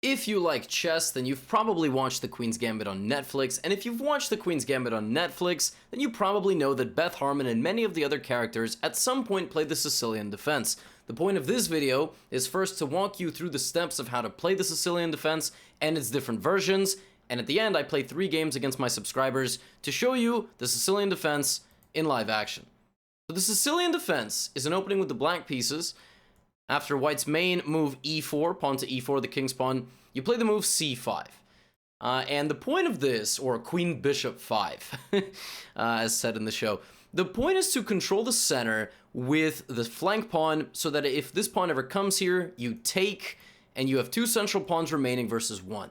If you like chess, then you've probably watched the Queen's Gambit on Netflix, and if you've watched the Queen's Gambit on Netflix, then you probably know that Beth Harmon and many of the other characters at some point played the Sicilian Defense. The point of this video is first to walk you through the steps of how to play the Sicilian Defense and its different versions, and at the end I play 3 games against my subscribers to show you the Sicilian Defense in live action. So the Sicilian Defense is an opening with the black pieces. After white's main move e4, pawn to e4, the king's pawn, you play the move c5. And the point of this, or queen bishop 5, as said in the show, the point is to control the center with the flank pawn so that if this pawn ever comes here, you take, and you have 2 central pawns remaining versus 1.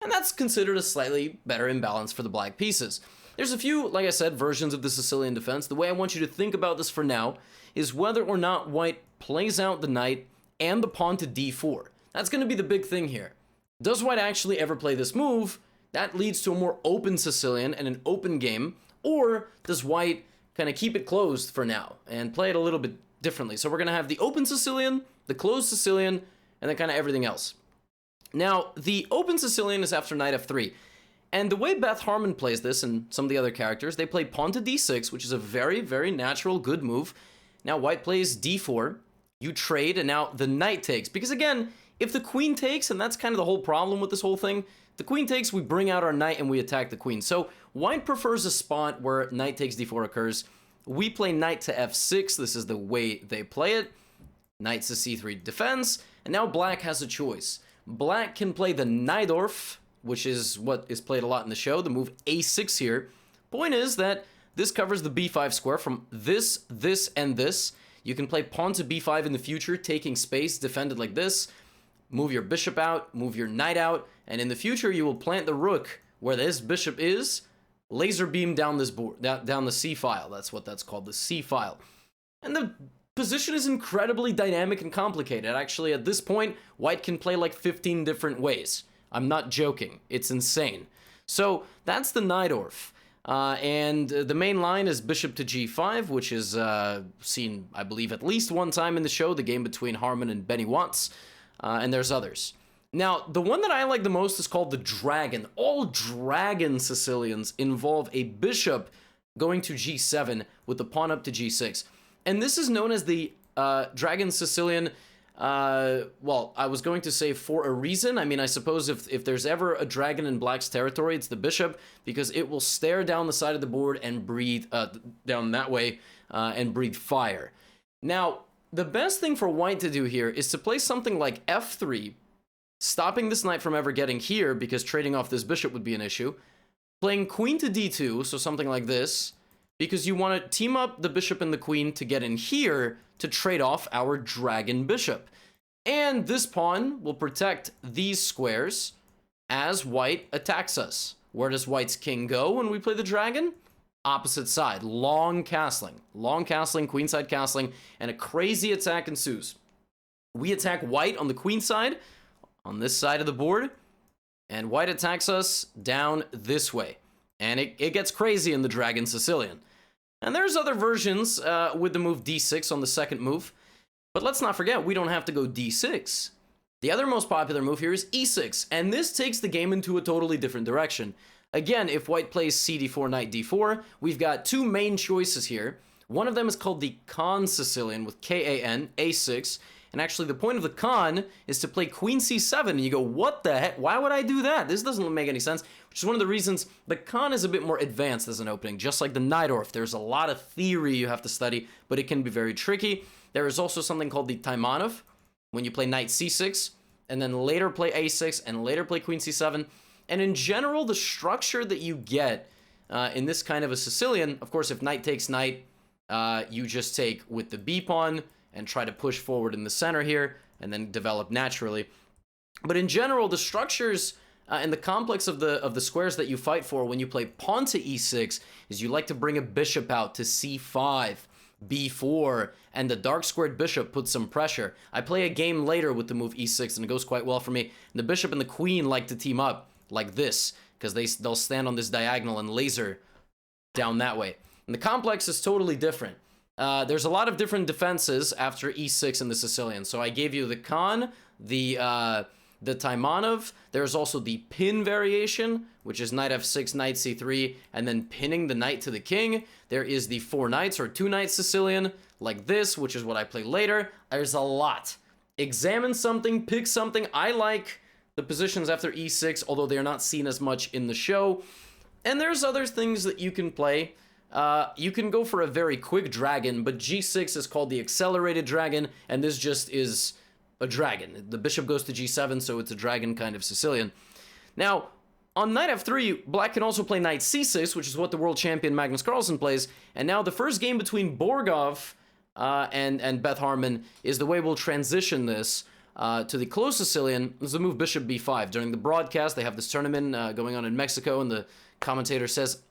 And that's considered a slightly better imbalance for the black pieces. There's a few, like I said, versions of the Sicilian Defense. The way I want you to think about this for now is whether or not white plays out the knight and the pawn to d4. That's going to be the big thing here. Does white actually ever play this move? That leads to a more open Sicilian and an open game. Or does white kind of keep it closed for now and play it a little bit differently? So we're going to have the open Sicilian, the closed Sicilian, and then kind of everything else. Now, the open Sicilian is after knight f3. And the way Beth Harmon plays this, and some of the other characters, they play pawn to d6, which is a very, very natural, good move. Now white plays d4, you trade, and now the knight takes. Because again, if the queen takes, and that's kind of the whole problem with this whole thing, the queen takes, we bring out our knight and we attack the queen. So white prefers a spot where knight takes d4 occurs. We play knight to f6, this is the way they play it. Knight to c3 defends, and now black has a choice. Black can play the Najdorf, which is what is played a lot in the show, the move a6 here. Point is that this covers the b5 square from this, and this. You can play pawn to b5 in the future, taking space, defend it like this. Move your bishop out, move your knight out, and in the future you will plant the rook where this bishop is, laser beam down this board, down the c file. That's what that's called, the c file. And the position is incredibly dynamic and complicated. Actually, at this point, white can play like 15 different ways. I'm not joking. It's insane. So that's the Najdorf. And the main line is bishop to g5, which is seen, I believe, at least one time in the show, the game between Harmon and Benny Watts. And there's others. Now, the one that I like the most is called the Dragon. All Dragon Sicilians involve a bishop going to g7 with the pawn up to g6. And this is known as the Dragon Sicilian. Well, I was going to say for a reason. I mean, I suppose if there's ever a dragon in black's territory, it's the bishop, because it will stare down the side of the board and breathe down that way and breathe fire. Now, the best thing for white to do here is to play something like f3, stopping this knight from ever getting here because trading off this bishop would be an issue. Playing queen to d2, so something like this, because you want to team up the bishop and the queen to get in here to trade off our dragon bishop. And this pawn will protect these squares as white attacks us. Where does white's king go when we play the dragon? Opposite side. Long castling, queenside castling, and a crazy attack ensues. We attack white on the queen side, on this side of the board, and white attacks us down this way. And it gets crazy in the Dragon Sicilian. And there's other versions with the move d6 on the second move. But let's not forget, we don't have to go d6. The other most popular move here is e6. And this takes the game into a totally different direction. Again, if white plays cd4, knight d4, we've got 2 main choices here. One of them is called the Kan Sicilian with K-A-N, a6. And actually, the point of the Kan is to play queen c7. And you go, what the heck? Why would I do that? This doesn't make any sense. Which is one of the reasons the Kan is a bit more advanced as an opening. Just like the Najdorf, there's a lot of theory you have to study, but it can be very tricky. There is also something called the Taimanov, when you play knight c6, and then later play a6, and later play queen c7. And in general, the structure that you get in this kind of a Sicilian, of course, if knight takes knight, you just take with the b pawn, and try to push forward in the center here, and then develop naturally. But in general, the structures and the complex of the squares that you fight for when you play pawn to e6 is you like to bring a bishop out to c5, b4, and the dark squared bishop puts some pressure. I play a game later with the move e6, and it goes quite well for me. And the bishop and the queen like to team up like this, because they'll stand on this diagonal and laser down that way. And the complex is totally different. There's a lot of different defenses after e6 in the Sicilian. So I gave you the Kan, the the Taimanov. There's also the pin variation, which is knight f6, knight c3, and then pinning the knight to the king. There is the 4 knights or 2 knights Sicilian, like this, which is what I play later. There's a lot. Examine something, pick something. I like the positions after e6, although they are not seen as much in the show. And there's other things that you can play. You can go for a very quick dragon, but g6 is called the accelerated dragon, and this just is a dragon. The bishop goes to g7, so it's a dragon kind of Sicilian. Now, on knight f3, black can also play knight c6, which is what the world champion Magnus Carlsen plays. And now the first game between Borgov and Beth Harmon is the way we'll transition this to the close Sicilian. This is the move bishop b5. During the broadcast, they have this tournament going on in Mexico, and the commentator says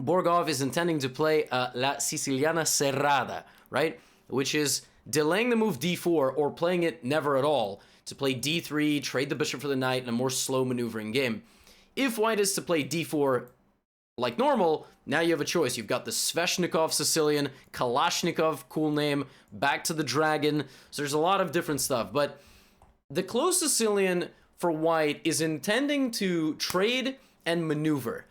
Borgov is intending to play La Siciliana Cerrada, right? Which is delaying the move d4 or playing it never at all to play d3, trade the bishop for the knight in a more slow maneuvering game. If white is to play d4 like normal, now you have a choice. You've got the Sveshnikov Sicilian, Kalashnikov, cool name, back to the dragon. So there's a lot of different stuff. But the close Sicilian for white is intending to trade and maneuver.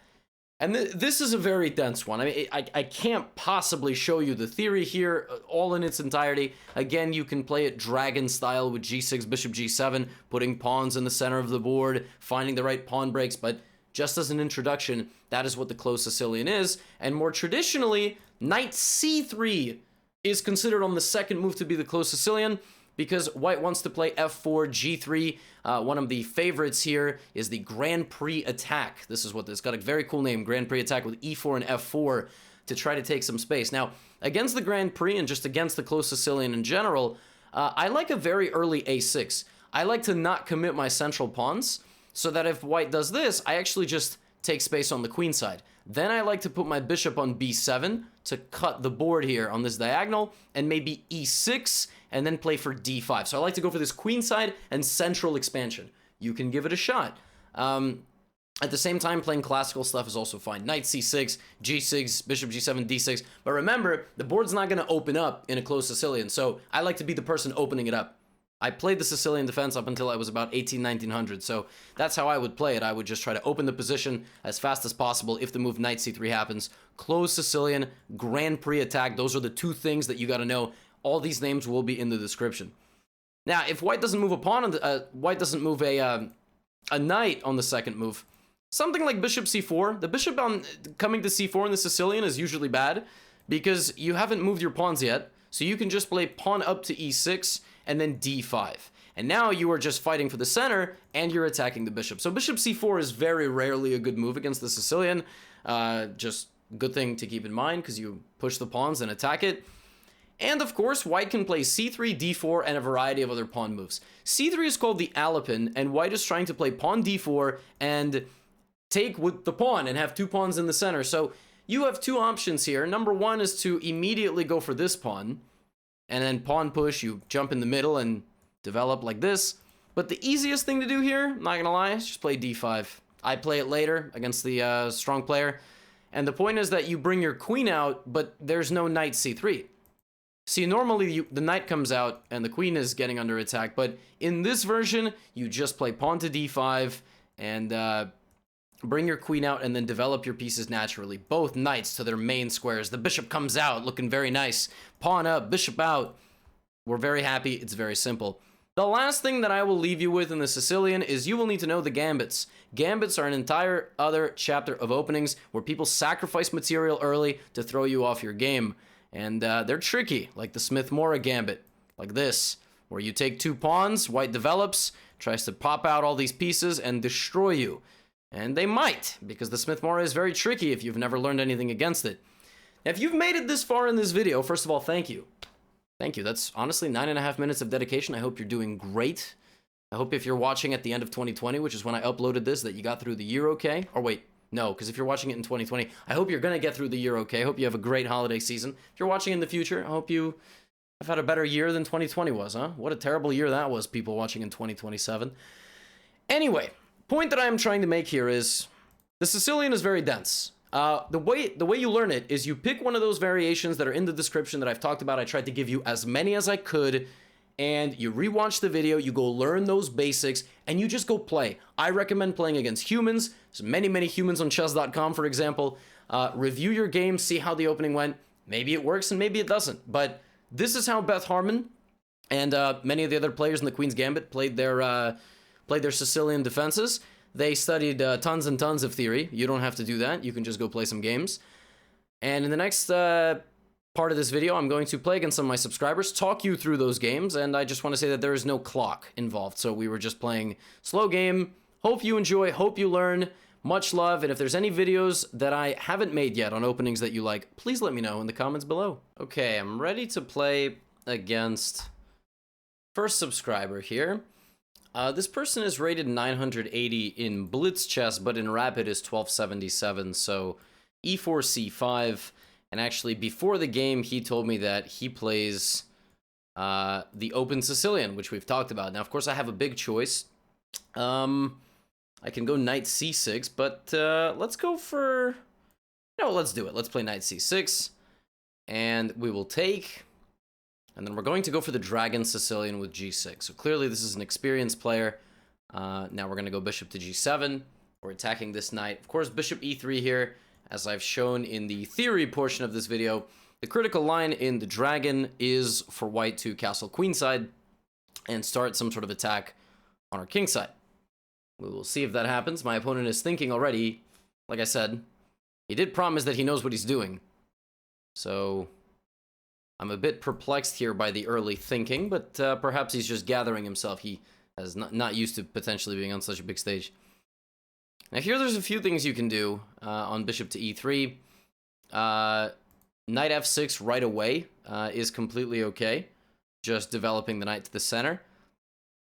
And this is a very dense one. I mean, I can't possibly show you the theory here all in its entirety. Again, you can play it dragon style with g6, bishop g7, putting pawns in the center of the board, finding the right pawn breaks. But just as an introduction, that is what the close Sicilian is. And more traditionally, knight c3 is considered on the second move to be the close Sicilian, because white wants to play f4, g3. One of the favorites here is the Grand Prix Attack. This is what it's got a very cool name, Grand Prix Attack, with e4 and f4 to try to take some space. Now, against the Grand Prix and just against the close Sicilian in general, I like a very early a6. I like to not commit my central pawns, so that if white does this, I actually just take space on the queen side. Then I like to put my bishop on b7 to cut the board here on this diagonal, and maybe e6, and then play for d5. So I like to go for this queen side and central expansion. You can give it a shot. At the same time, playing classical stuff is also fine. Knight c6, g6, bishop g7, d6. But remember, the board's not going to open up in a close Sicilian, so I like to be the person opening it up. I played the Sicilian Defense up until I was about 1900, so that's how I would play it. I would just try to open the position as fast as possible if the move knight c3 happens. Close Sicilian, Grand Prix Attack, those are the two things that you got to know. All these names will be in the description. Now, if white doesn't move a pawn, white doesn't move a knight on the second move, something like bishop c4, the bishop coming to c4 in the Sicilian is usually bad because you haven't moved your pawns yet, so you can just play pawn up to e6 and then d5. And now you are just fighting for the center and you're attacking the bishop. So bishop c4 is very rarely a good move against the Sicilian. Just good thing to keep in mind because you push the pawns and attack it. And of course, white can play c3, d4, and a variety of other pawn moves. c3 is called the Alapin, and white is trying to play pawn d4 and take with the pawn and have two pawns in the center. So you have two options here. Number one is to immediately go for this pawn, and then pawn push, you jump in the middle and develop like this. But the easiest thing to do here, not gonna lie, is just play d5. I play it later against the strong player. And the point is that you bring your queen out, but there's no knight c3. See, normally the knight comes out and the queen is getting under attack, but in this version, you just play pawn to d5 and bring your queen out and then develop your pieces naturally. Both knights to their main squares. The bishop comes out, looking very nice. Pawn up, bishop out. We're very happy. It's very simple. The last thing that I will leave you with in the Sicilian is you will need to know the gambits. Gambits are an entire other chapter of openings where people sacrifice material early to throw you off your game. And they're tricky, like the Smith-Morra gambit, like this, where you take two pawns, white develops, tries to pop out all these pieces and destroy you. And they might, because the Smith-Morra is very tricky if you've never learned anything against it. Now, if you've made it this far in this video, first of all, thank you. Thank you. That's honestly 9.5 minutes of dedication. I hope you're doing great. I hope if you're watching at the end of 2020, which is when I uploaded this, that you got through the year okay. Or wait, no, because if you're watching it in 2020, I hope you're going to get through the year okay. I hope you have a great holiday season. If you're watching in the future, I hope you have had a better year than 2020 was, huh? What a terrible year that was, people watching in 2027. Anyway, point that I'm trying to make here is the Sicilian is very dense. The way you learn it is you pick one of those variations that are in the description that I've talked about. I tried to give you as many as I could, and you rewatch the video, you go learn those basics, and you just go play. I recommend playing against humans. There's many humans on chess.com, for example. Review your game, see how the opening went. Maybe it works and maybe it doesn't. But this is how Beth Harmon and many of the other players in the Queen's Gambit played their Sicilian defenses. They studied tons and tons of theory. You don't have to do that. You can just go play some games. And in the next part of this video, I'm going to play against some of my subscribers, talk you through those games, and I just want to say that there is no clock involved. So we were just playing slow game. Hope you enjoy, hope you learn. Much love, and if there's any videos that I haven't made yet on openings that you like, please let me know in the comments below. Okay, I'm ready to play against first subscriber here. This person is rated 980 in blitz chess, but in rapid is 1277, so e4, c5, and actually before the game he told me that he plays the open Sicilian, which we've talked about. Now, of course, I have a big choice. I can go knight c6, but let's go for... No, let's do it. Let's play knight c6, and we will take... And then we're going to go for the dragon Sicilian with g6. So clearly this is an experienced player. Now we're going to go bishop to g7. We're attacking this knight. Of course, bishop e3 here, as I've shown in the theory portion of this video. The critical line in the dragon is for white to castle queenside and start some sort of attack on our king side. We will see if that happens. My opponent is thinking already, like I said, he did promise that he knows what he's doing. So I'm a bit perplexed here by the early thinking, but perhaps he's just gathering himself. He is not used to potentially being on such a big stage. Now here there's a few things you can do on bishop to e3. Knight f6 right away is completely okay. Just developing the knight to the center.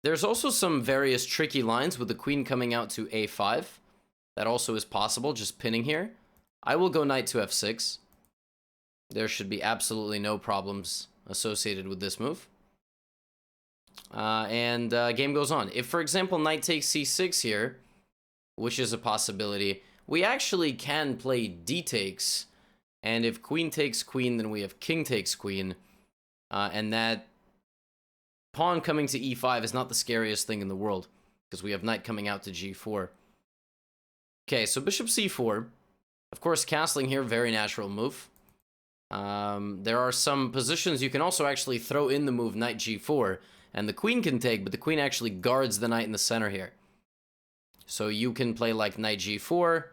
There's also some various tricky lines with the queen coming out to a5. That also is possible, just pinning here. I will go knight to f6. There should be absolutely no problems associated with this move. Game goes on. If, for example, knight takes c6 here, which is a possibility, we actually can play d takes. And if queen takes queen, then we have king takes queen. And that pawn coming to e5 is not the scariest thing in the world, because we have knight coming out to g4. Okay, so bishop c4. Of course, castling here, very natural move. There are some positions you can also actually throw in the move knight g4, and the queen can take, but the queen actually guards the knight in the center here. So you can play like knight g4,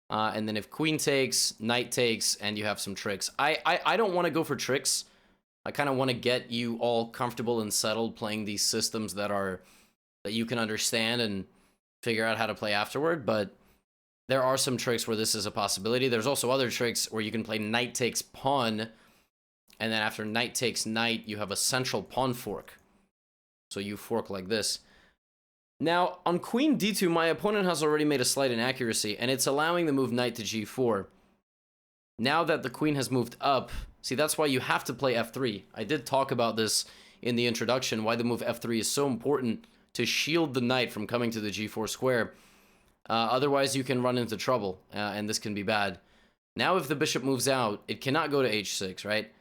and then if queen takes, knight takes, and you have some tricks. I don't want to go for tricks. I kind of want to get you all comfortable and settled playing these systems that you can understand and figure out how to play afterward, but there are some tricks where this is a possibility. There's also other tricks where you can play knight takes pawn, and then after knight takes knight, you have a central pawn fork. So you fork like this. Now, on queen d2, my opponent has already made a slight inaccuracy, and it's allowing the move knight to g4. Now that the queen has moved up, see, that's why you have to play f3. I did talk about this in the introduction, why the move f3 is so important to shield the knight from coming to the g4 square. Otherwise, you can run into trouble, and this can be bad. Now, if the bishop moves out, it cannot go to h6, right?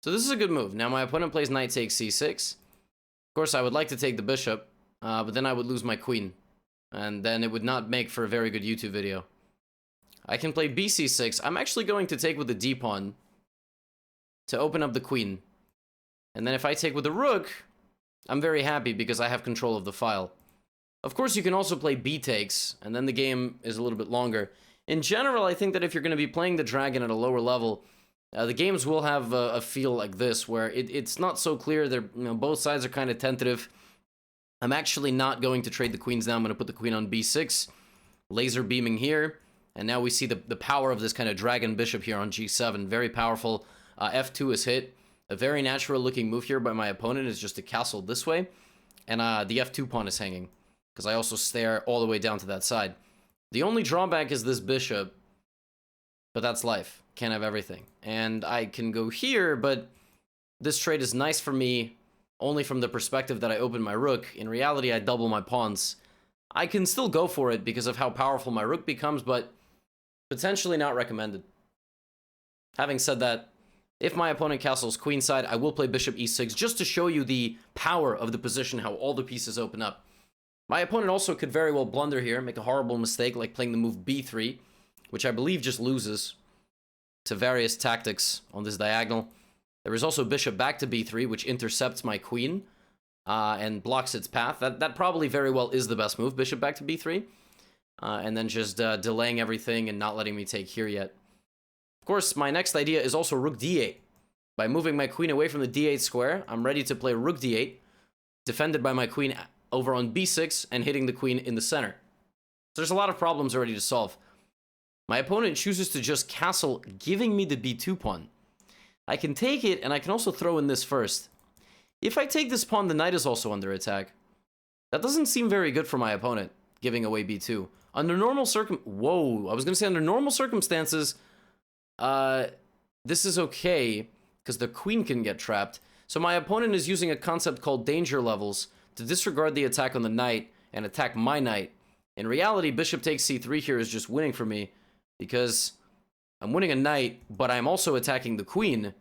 So this is a good move. Now, my opponent plays knight takes c6. Of course, I would like to take the bishop, but then I would lose my queen, and then it would not make for a very good YouTube video. I can play bc6. I'm actually going to take with the d-pawn to open up the queen. And then if I take with the rook, I'm very happy because I have control of the file. Of course, you can also play b takes, and then the game is a little bit longer. In general, I think that if you're going to be playing the dragon at a lower level, the games will have a feel like this, where it's not so clear. Both sides are kind of tentative. I'm actually not going to trade the queens now. I'm going to put the queen on b6, laser beaming here, and now we see the power of this kind of dragon bishop here on g7. Very powerful. f2 is hit. A very natural looking move here by my opponent is just to castle this way, and the f2 pawn is hanging, because I also stare all the way down to that side. The only drawback is this bishop, but that's life. Can't have everything. And I can go here, but this trade is nice for me only from the perspective that I open my rook. In reality, I double my pawns. I can still go for it because of how powerful my rook becomes, but potentially not recommended. Having said that, If my opponent castles queenside, I will play bishop e6 just to show you the power of the position, how all the pieces open up. My opponent also could very well blunder here, make a horrible mistake like playing the move b3, which I believe just loses to various tactics on this diagonal. There is also bishop back to b3, which intercepts my queen and blocks its path. That probably very well is the best move, bishop back to b3. And then just delaying everything and not letting me take here yet. Of course, my next idea is also rook d8. By moving my queen away from the d8 square, I'm ready to play rook d8, defended by my queen over on b6 and hitting the queen in the center. So there's a lot of problems already to solve. My opponent chooses to just castle, giving me the b2 pawn. I can take it, and I can also throw in this first. If I take this pawn, the knight is also under attack. That doesn't seem very good for my opponent, giving away b2. Under normal under normal circumstances, this is okay, because the queen can get trapped. So my opponent is using a concept called danger levels to disregard the attack on the knight and attack my knight. In reality, bishop takes c3 here is just winning for me, because I'm winning a knight, but I'm also attacking the queen,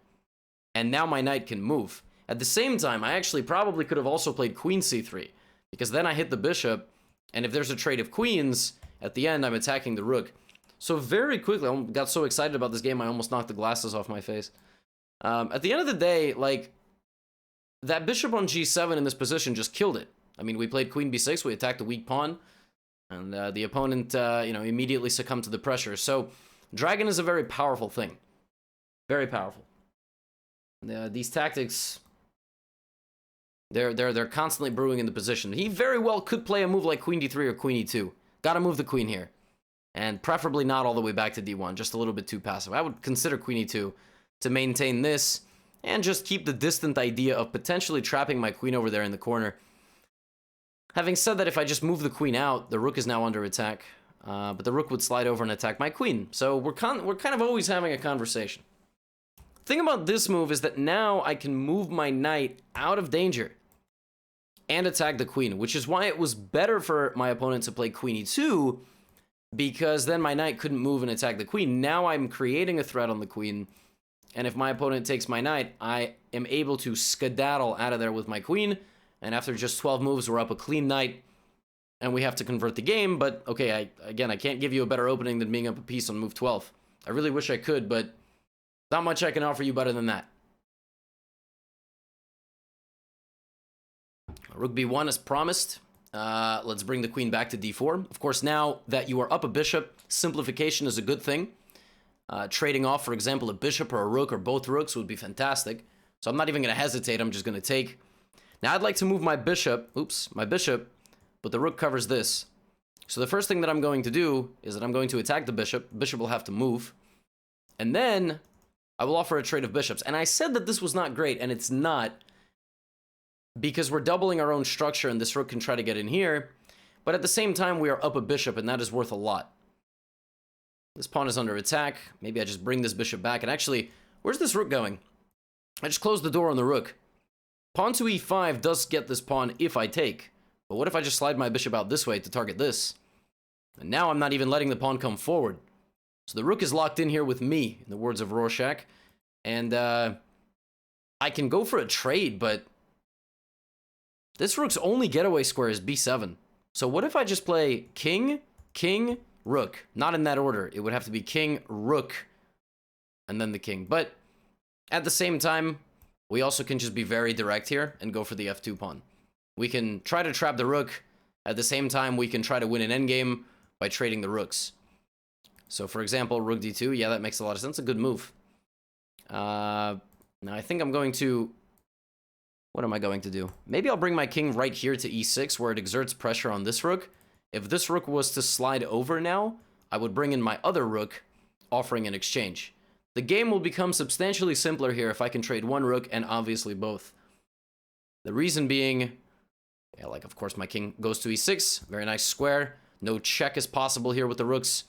and now my knight can move. At the same time, I actually probably could have also played queen c3, because then I hit the bishop, and if there's a trade of queens, at the end I'm attacking the rook. So very quickly, I got so excited about this game, I almost knocked the glasses off my face. At the end of the day, like, that bishop on g7 in this position just killed it. I mean, we played queen b6, we attacked the weak pawn, and the opponent, immediately succumbed to the pressure. So, dragon is a very powerful thing. Very powerful. These tactics, they're constantly brewing in the position. He very well could play a move like queen d3 or queen e2. Gotta move the queen here. And preferably not all the way back to d1, just a little bit too passive. I would consider queen e2 to maintain this, and just keep the distant idea of potentially trapping my queen over there in the corner. Having said that, if I just move the queen out, the rook is now under attack, but the rook would slide over and attack my queen. So we're kind of always having a conversation. The thing about this move is that now I can move my knight out of danger and attack the queen, which is why it was better for my opponent to play queen e2, because then my knight couldn't move and attack the queen. Now I'm creating a threat on the queen, and if my opponent takes my knight, I am able to skedaddle out of there with my queen, and after just 12 moves, we're up a clean knight, and we have to convert the game. But okay, I can't give you a better opening than being up a piece on move 12. I really wish I could, but not much I can offer you better than that. Rook b1 as promised. Let's bring the queen back to d4. Of course, now that you are up a bishop, simplification is a good thing. Trading off, for example, a bishop or a rook or both rooks would be fantastic. So I'm not even going to hesitate. I'm just going to take. Now I'd like to move my bishop. My bishop. But the rook covers this. So the first thing that I'm going to do is that I'm going to attack the bishop. Bishop will have to move. And then I will offer a trade of bishops. And I said that this was not great, and it's not, because we're doubling our own structure, and this rook can try to get in here. But at the same time, we are up a bishop, and that is worth a lot. This pawn is under attack. Maybe I just bring this bishop back. And actually, where's this rook going? I just closed the door on the rook. Pawn to e5 does get this pawn if I take. But what if I just slide my bishop out this way to target this? And now I'm not even letting the pawn come forward. So the rook is locked in here with me, in the words of Rorschach. And I can go for a trade, but this rook's only getaway square is b7. So what if I just play king, king, rook? Not in that order. It would have to be king, rook, and then the king. But at the same time, we also can just be very direct here and go for the f2 pawn. We can try to trap the rook. At the same time, we can try to win an endgame by trading the rooks. So, for example, rook d2. Yeah, that makes a lot of sense. A good move. Now, I think I'm going to... What am I going to do? Maybe I'll bring my king right here to e6, where it exerts pressure on this rook. If this rook was to slide over now, I would bring in my other rook, offering an exchange. The game will become substantially simpler here if I can trade one rook and obviously both. The reason being, yeah, like, of course, my king goes to e6. Very nice square. No check is possible here with the rooks.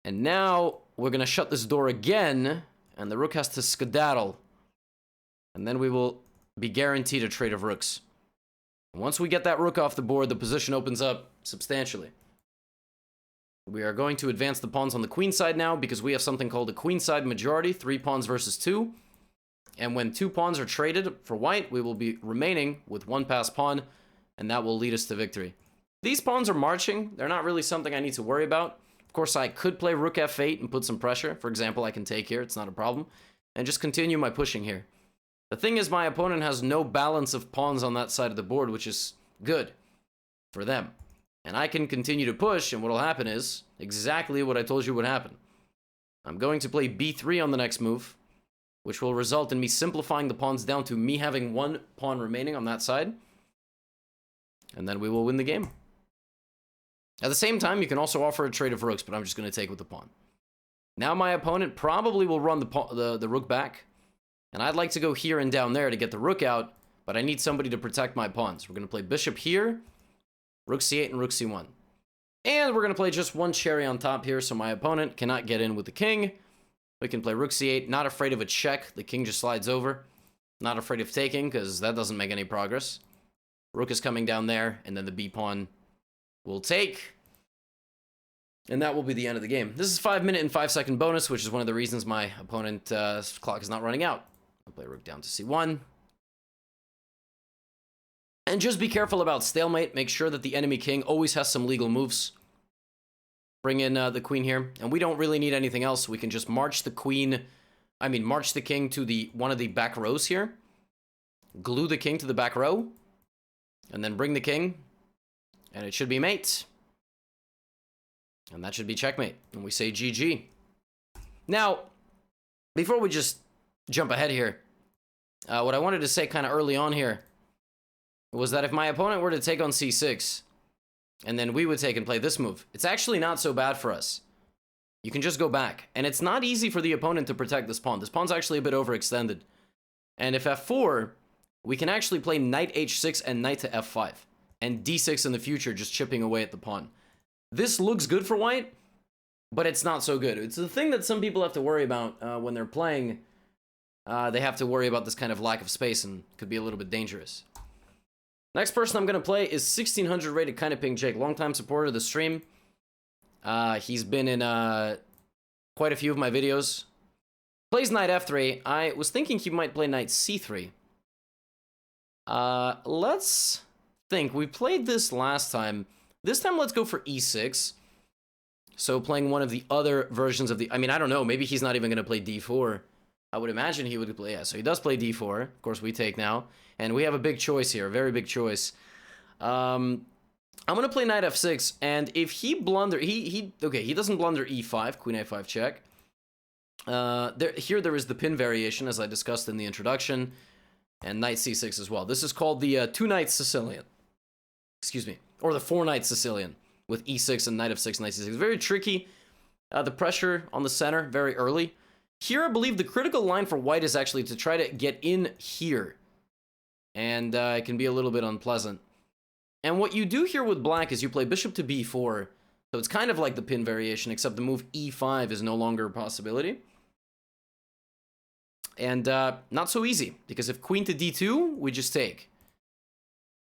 And now we're going to shut this door again, and the rook has to skedaddle. And then we will be guaranteed a trade of rooks. And once we get that rook off the board, the position opens up substantially. We are going to advance the pawns on the queen side now because we have something called a queen side majority, 3 pawns versus 2. And when 2 pawns are traded for white, we will be remaining with 1 passed pawn, and that will lead us to victory. These pawns are marching. They're not really something I need to worry about. Of course, I could play rook f8 and put some pressure. For example, I can take here. It's not a problem. And just continue my pushing here. The thing is, my opponent has no balance of pawns on that side of the board, which is good for them. And I can continue to push, and what will happen is exactly what I told you would happen. I'm going to play b3 on the next move, which will result in me simplifying the pawns down to me having 1 pawn remaining on that side. And then we will win the game. At the same time, you can also offer a trade of rooks, but I'm just going to take with the pawn. Now my opponent probably will run the rook back. And I'd like to go here and down there to get the rook out, but I need somebody to protect my pawns. We're going to play bishop here, rook c8 and rook c1. And we're going to play just 1 cherry on top here, so my opponent cannot get in with the king. We can play rook c8, not afraid of a check. The king just slides over. Not afraid of taking, because that doesn't make any progress. Rook is coming down there, and then the b pawn will take. And that will be the end of the game. This is 5-minute and 5-second bonus, which is one of the reasons my opponent's clock is not running out. I'll play rook down to c1. And just be careful about stalemate. Make sure that the enemy king always has some legal moves. Bring in the queen here. And we don't really need anything else. We can just march the march the king to one of the back rows here. Glue the king to the back row. And then bring the king. And it should be mate. And that should be checkmate. And we say GG. Now, before we just jump ahead here, what I wanted to say kind of early on here was that if my opponent were to take on c6, and then we would take and play this move, it's actually not so bad for us. You can just go back. And it's not easy for the opponent to protect this pawn. This pawn's actually a bit overextended. And if f4, we can actually play knight h6 and knight to f5. And d6 in the future, just chipping away at the pawn. This looks good for white, but it's not so good. It's the thing that some people have to worry about when they're playing. They have to worry about this kind of lack of space and could be a little bit dangerous. Next person I'm going to play is 1600 rated Kinda Pink Jake, longtime supporter of the stream. He's been in quite a few of my videos. Plays knight f3. I was thinking he might play knight c3. Let's think. We played this last time. This time, let's go for e6. So playing one of the other versions of the... I mean, I don't know. Maybe he's not even going to play d4. I would imagine he would play... Yeah, so he does play d4. Of course, we take now. And we have a big choice here. A very big choice. I'm going to play knight f6. And if he blunder... Okay, he doesn't blunder e5. Queen a5 check. Here there is the pin variation, as I discussed in the introduction. And knight c6 as well. This is called the 2 knights Sicilian. Excuse me. Or the 4 knights Sicilian. With e6 and knight f6, knight c6. Very tricky. The pressure on the center, very early. Here, I believe the critical line for white is actually to try to get in here. And it can be a little bit unpleasant. And what you do here with black is you play bishop to b4. So it's kind of like the pin variation, except the move e5 is no longer a possibility. And not so easy, because if queen to d2, we just take.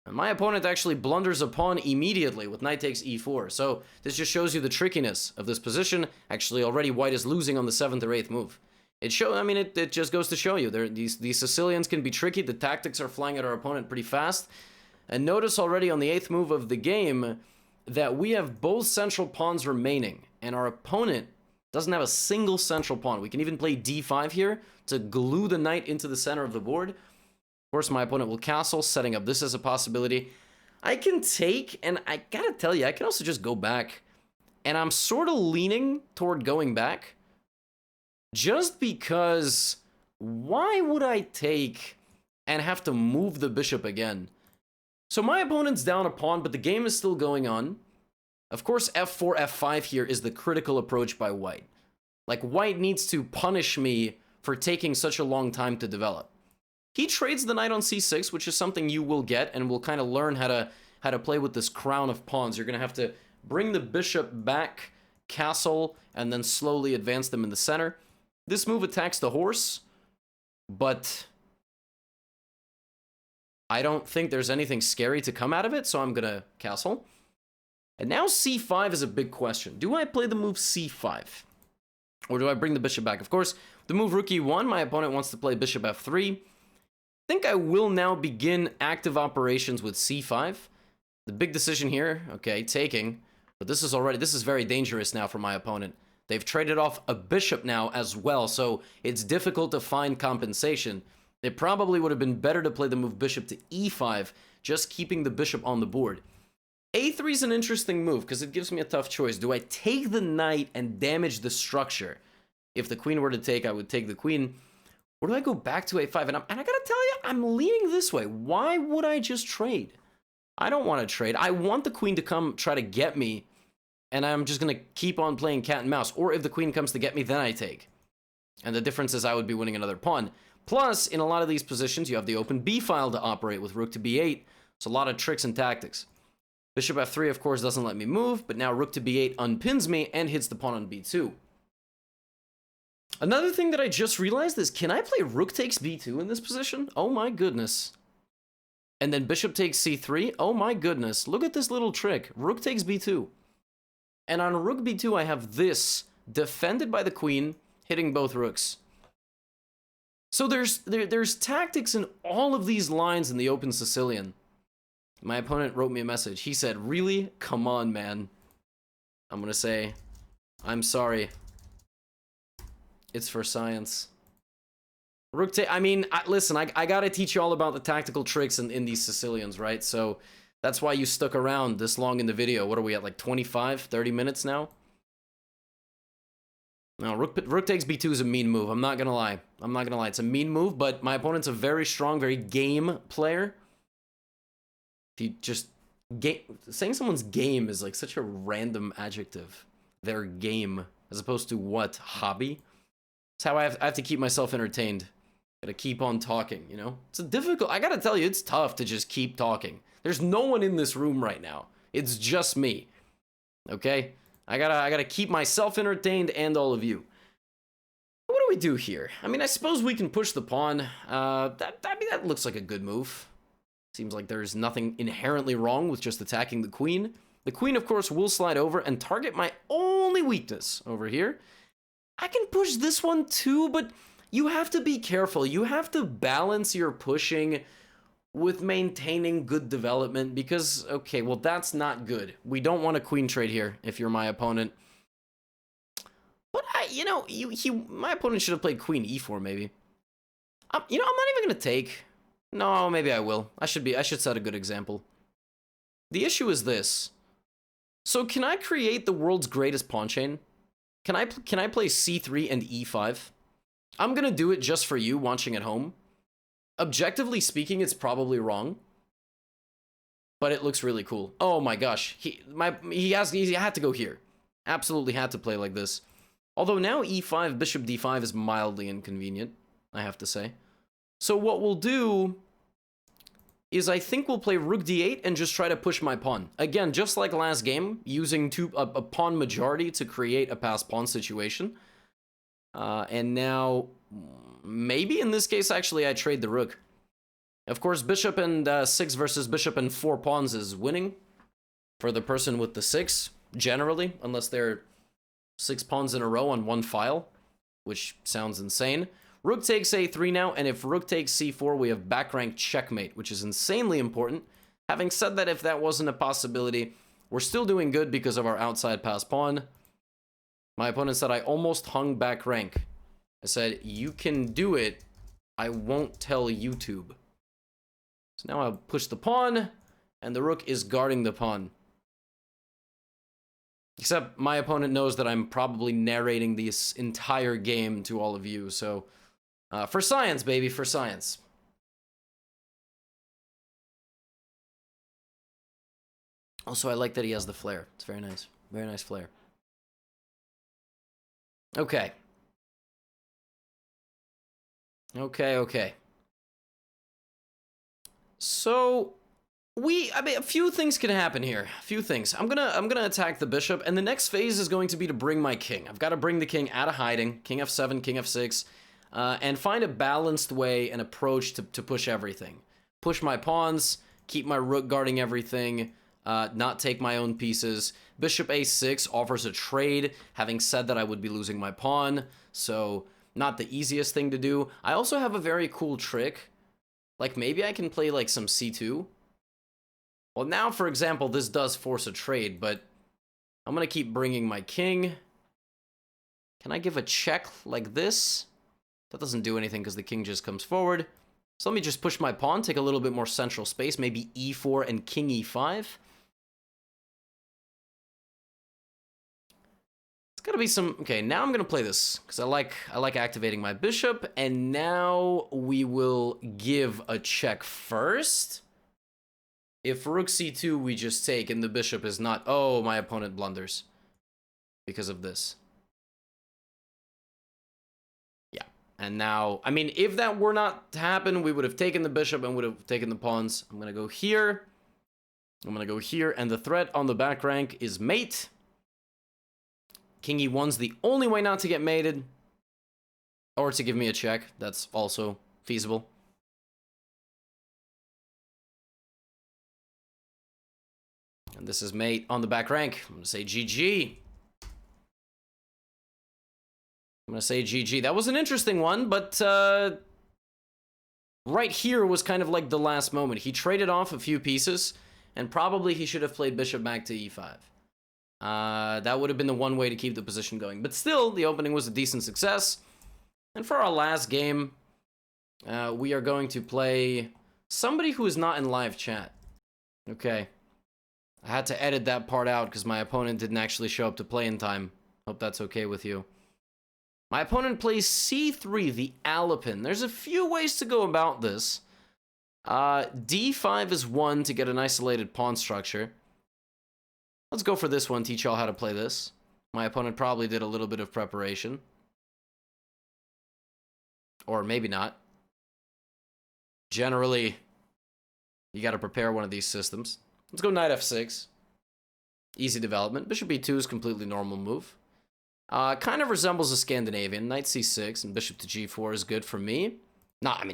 And my opponent actually blunders a pawn immediately with knight takes e4. So this just shows you the trickiness of this position. Actually, already white is losing on the 7th or 8th move. It just goes to show you. These Sicilians can be tricky. The tactics are flying at our opponent pretty fast. And notice already on the 8th move of the game that we have both central pawns remaining. And our opponent doesn't have a single central pawn. We can even play d5 here to glue the knight into the center of the board. Of course, my opponent will castle, setting up this as a possibility. I can take, and I gotta tell you, I can also just go back. And I'm sort of leaning toward going back. Just because, why would I take and have to move the bishop again? So my opponent's down a pawn, but the game is still going on. Of course, f4, f5 here is the critical approach by white. Like, white needs to punish me for taking such a long time to develop. He trades the knight on c6, which is something you will get, and will kind of learn how to play with this crown of pawns. You're going to have to bring the bishop back, castle, and then slowly advance them in the center. This move attacks the horse, but I don't think there's anything scary to come out of it, so I'm going to castle. And now c5 is a big question. Do I play the move c5? Or do I bring the bishop back? Of course, the move rook e1, my opponent wants to play bishop f3. I think I will now begin active operations with c5. The big decision here, okay, taking. But this is very dangerous now for my opponent. They've traded off a bishop now as well, so it's difficult to find compensation. It probably would have been better to play the move bishop to e5, just keeping the bishop on the board. a3 is an interesting move, because it gives me a tough choice. Do I take the knight and damage the structure? If the queen were to take, I would take the queen. Or do I go back to a5? And I gotta tell you, I'm leaning this way. Why would I just trade? I don't want to trade. I want the queen to come try to get me, and I'm just going to keep on playing cat and mouse. Or if the queen comes to get me, then I take. And the difference is I would be winning another pawn. Plus, in a lot of these positions, you have the open b file to operate with rook to b8. So a lot of tricks and tactics. Bishop f3, of course, doesn't let me move, but now rook to b8 unpins me and hits the pawn on b2. Another thing that I just realized is, can I play rook takes b2 in this position? Oh my goodness. And then bishop takes c3. Oh my goodness. Look at this little trick. Rook takes b2. And on rook b2, I have this defended by the queen, hitting both rooks. So there's tactics in all of these lines in the open Sicilian. My opponent wrote me a message. He said, really? Come on, man. I'm going to say, I'm sorry. It's for science. Rook take, I mean, listen, I gotta teach you all about the tactical tricks in these Sicilians, right? So that's why you stuck around this long in the video. What are we at, like 25, 30 minutes now? No, rook takes b2 is a mean move. I'm not gonna lie. I'm not gonna lie. It's a mean move, but my opponent's a very strong, very game player. If you just... saying someone's game is like such a random adjective. Their game, as opposed to what? Hobby? It's how I have to keep myself entertained. Gotta keep on talking, you know? It's a difficult... I gotta tell you, it's tough to just keep talking. There's no one in this room right now. It's just me. Okay? I gotta keep myself entertained and all of you. What do we do here? I mean, I suppose we can push the pawn. That looks like a good move. Seems like there's nothing inherently wrong with just attacking the queen. The queen, of course, will slide over and target my only weakness over here. I can push this one too, but you have to be careful. You have to balance your pushing with maintaining good development because, okay, well, that's not good. We don't want a queen trade here if you're my opponent. But, my opponent should have played queen e4, maybe. I'm not even going to take. No, maybe I will. I should set a good example. The issue is this. So can I create the world's greatest pawn chain? Can I play c3 and e5? I'm gonna do it just for you watching at home. Objectively speaking, it's probably wrong, but it looks really cool. Oh my gosh, he had to go here. Absolutely had to play like this. Although now e5, bishop d5 is mildly inconvenient, I have to say. So what we'll do is I think we'll play rook d8 and just try to push my pawn. Again, just like last game, using a pawn majority to create a passed pawn situation. And now, maybe in this case, actually, I trade the rook. Of course, bishop and 6 versus bishop and 4 pawns is winning for the person with the 6, generally, unless they're 6 pawns in a row on one file, which sounds insane. Rook takes a3 now, and if rook takes c4, we have back rank checkmate, which is insanely important. Having said that, if that wasn't a possibility, we're still doing good because of our outside passed pawn. My opponent said I almost hung back rank. I said, you can do it. I won't tell YouTube. So now I'll push the pawn, and the rook is guarding the pawn. Except my opponent knows that I'm probably narrating this entire game to all of you, so... for science, baby, for science. Also, I like that he has the flare. It's very nice. Very nice flare. Okay. Okay. So, a few things can happen here. A few things. I'm gonna attack the bishop, and the next phase is going to be to bring my king. I've got to bring the king out of hiding. King f7, king f6. And find a balanced way and approach to push everything. Push my pawns, keep my rook guarding everything, not take my own pieces. Bishop a6 offers a trade, having said that I would be losing my pawn, so not the easiest thing to do. I also have a very cool trick. Like, maybe I can play, like, some c2. Well, now, for example, this does force a trade, but I'm going to keep bringing my king. Can I give a check like this? That doesn't do anything because the king just comes forward. So let me just push my pawn, take a little bit more central space, maybe e4 and king e5. It's gotta be some... Okay, now I'm gonna play this because I like activating my bishop, and now we will give a check first. If rook c2, we just take, and the bishop is not... Oh, my opponent blunders because of this. Yeah, and now... I mean, if that were not to happen, we would have taken the bishop and would have taken the pawns. I'm gonna go here. I'm gonna go here, and the threat on the back rank is mate. King e1's the only way not to get mated. Or to give me a check. That's also feasible. And this is mate on the back rank. I'm going to say GG. I'm going to say GG. That was an interesting one, but right here was kind of like the last moment. He traded off a few pieces, and probably he should have played bishop back to e5. That would have been the one way to keep the position going. But still, the opening was a decent success. And for our last game, we are going to play somebody who is not in live chat. Okay. I had to edit that part out because my opponent didn't actually show up to play in time. Hope that's okay with you. My opponent plays c3, the Alapin. There's a few ways to go about this. d5 is one to get an isolated pawn structure. Let's go for this one, teach y'all how to play this. My opponent probably did a little bit of preparation. Or maybe not. Generally, you gotta prepare one of these systems. Let's go knight f6. Easy development. Bishop e2 is completely normal move. Kind of resembles a Scandinavian. Knight c6 and bishop to g4 is good for me. Not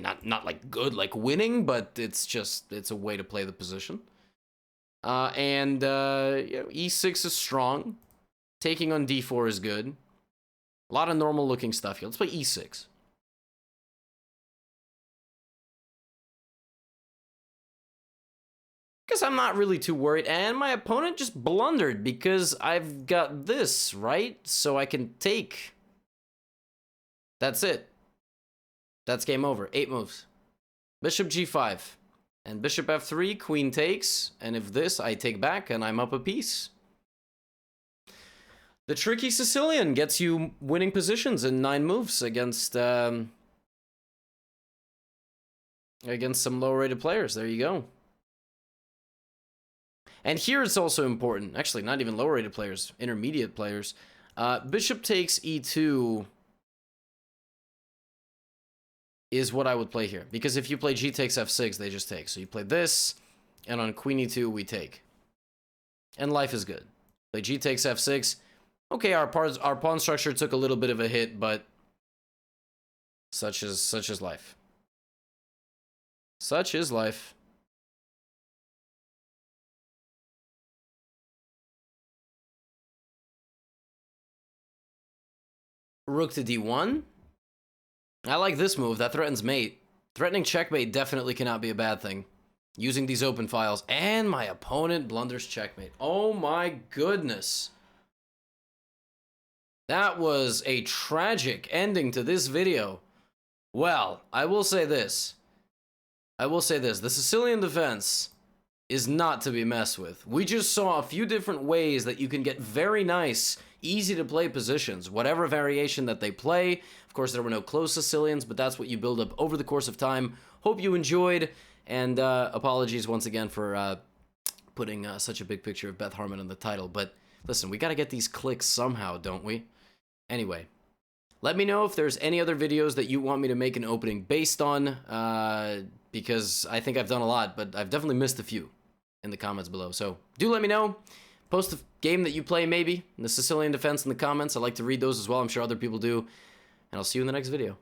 like good, like winning, but it's a way to play the position. You know, e6 is strong. Taking on d4 is good. A lot of normal looking stuff here. Let's play e6. Because I'm not really too worried. And my opponent just blundered because I've got this, right? So I can take. That's it. That's game over. 8 moves. Bishop g5. And bishop f3, queen takes, and if this, I take back, and I'm up a piece. The tricky Sicilian gets you winning positions in 9 moves against some low-rated players. There you go. And here it's also important, actually not even low-rated players, intermediate players. Bishop takes e2 is what I would play here. Because if you play g takes f6, they just take. So you play this, and on queen e2, we take. And life is good. Play g takes f6. Okay, our pawn structure took a little bit of a hit, but such is life. Such is life. Rook to d1. I like this move. That threatens mate. Threatening checkmate definitely cannot be a bad thing. Using these open files. And my opponent blunders checkmate. Oh my goodness. That was a tragic ending to this video. Well, I will say this. The Sicilian Defense is not to be messed with. We just saw a few different ways that you can get very nice, easy to play positions, whatever variation that they play. Of course, there were no close Sicilians, but that's what you build up over the course of time. Hope you enjoyed, and apologies once again for putting such a big picture of Beth Harmon in the title. But listen, we gotta get these clicks somehow, don't we? Anyway, let me know if there's any other videos that you want me to make an opening based on, because I think I've done a lot, but I've definitely missed a few in the comments below. So do let me know. Post a game that you play, maybe, in the Sicilian Defense in the comments. I like to read those as well. I'm sure other people do. And I'll see you in the next video.